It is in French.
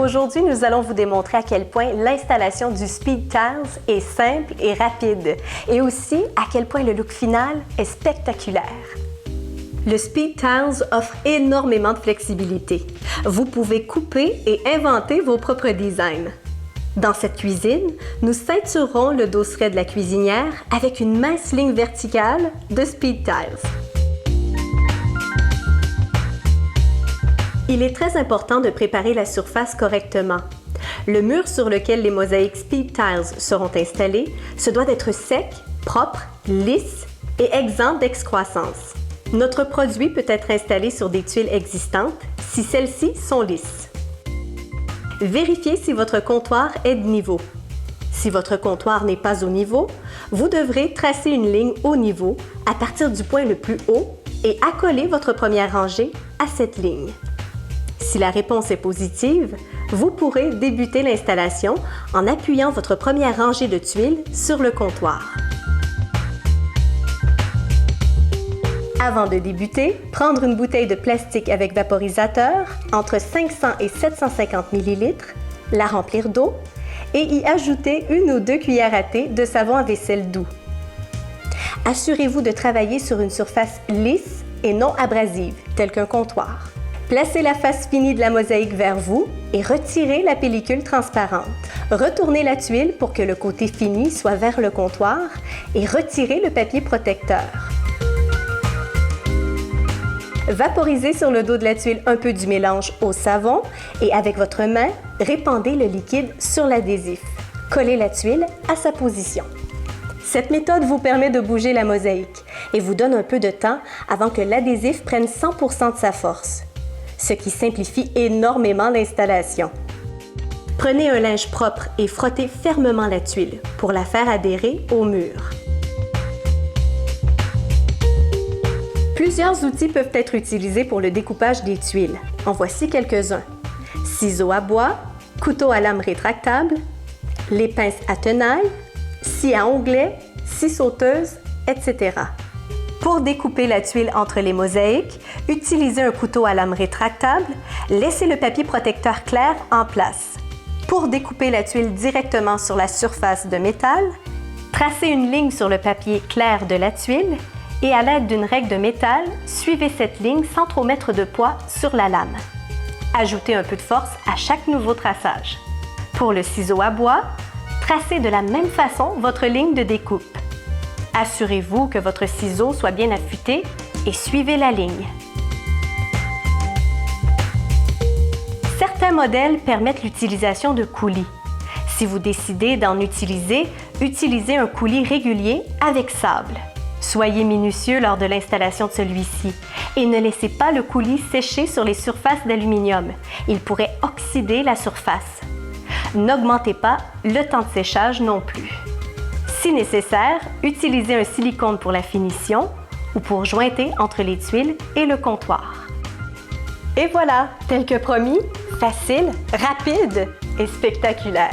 Aujourd'hui, nous allons vous démontrer à quel point l'installation du Speed Tiles est simple et rapide, et aussi à quel point le look final est spectaculaire. Le Speed Tiles offre énormément de flexibilité. Vous pouvez couper et inventer vos propres designs. Dans cette cuisine, nous ceinturerons le dosseret de la cuisinière avec une mince ligne verticale de Speed Tiles. Il est très important de préparer la surface correctement. Le mur sur lequel les mosaïques Speed Tiles seront installées se doit d'être sec, propre, lisse et exempt d'excroissance. Notre produit peut être installé sur des tuiles existantes si celles-ci sont lisses. Vérifiez si votre comptoir est de niveau. Si votre comptoir n'est pas au niveau, vous devrez tracer une ligne au niveau à partir du point le plus haut et accoler votre première rangée à cette ligne. Si la réponse est positive, vous pourrez débuter l'installation en appuyant votre première rangée de tuiles sur le comptoir. Avant de débuter, prendre une bouteille de plastique avec vaporisateur entre 500 et 750 ml, la remplir d'eau et y ajouter 1 ou 2 cuillères à thé de savon à vaisselle doux. Assurez-vous de travailler sur une surface lisse et non abrasive, telle qu'un comptoir. Placez la face finie de la mosaïque vers vous et retirez la pellicule transparente. Retournez la tuile pour que le côté fini soit vers le comptoir et retirez le papier protecteur. Vaporisez sur le dos de la tuile un peu du mélange au savon et avec votre main, répandez le liquide sur l'adhésif. Collez la tuile à sa position. Cette méthode vous permet de bouger la mosaïque et vous donne un peu de temps avant que l'adhésif prenne 100% de sa force, ce qui simplifie énormément l'installation. Prenez un linge propre et frottez fermement la tuile pour la faire adhérer au mur. Plusieurs outils peuvent être utilisés pour le découpage des tuiles. En voici quelques-uns. Ciseaux à bois, couteau à lame rétractable, les pinces à tenaille, scie à onglets, scie sauteuse, etc. Pour découper la tuile entre les mosaïques, utilisez un couteau à lame rétractable, laissez le papier protecteur clair en place. Pour découper la tuile directement sur la surface de métal, tracez une ligne sur le papier clair de la tuile et à l'aide d'une règle de métal, suivez cette ligne sans trop mettre de poids sur la lame. Ajoutez un peu de force à chaque nouveau traçage. Pour le ciseau à bois, tracez de la même façon votre ligne de découpe. Assurez-vous que votre ciseau soit bien affûté et suivez la ligne. Certains modèles permettent l'utilisation de coulis. Si vous décidez d'en utiliser, utilisez un coulis régulier avec sable. Soyez minutieux lors de l'installation de celui-ci et ne laissez pas le coulis sécher sur les surfaces d'aluminium. Il pourrait oxyder la surface. N'augmentez pas le temps de séchage non plus. Si nécessaire, utilisez un silicone pour la finition ou pour jointer entre les tuiles et le comptoir. Et voilà, tel que promis, facile, rapide et spectaculaire.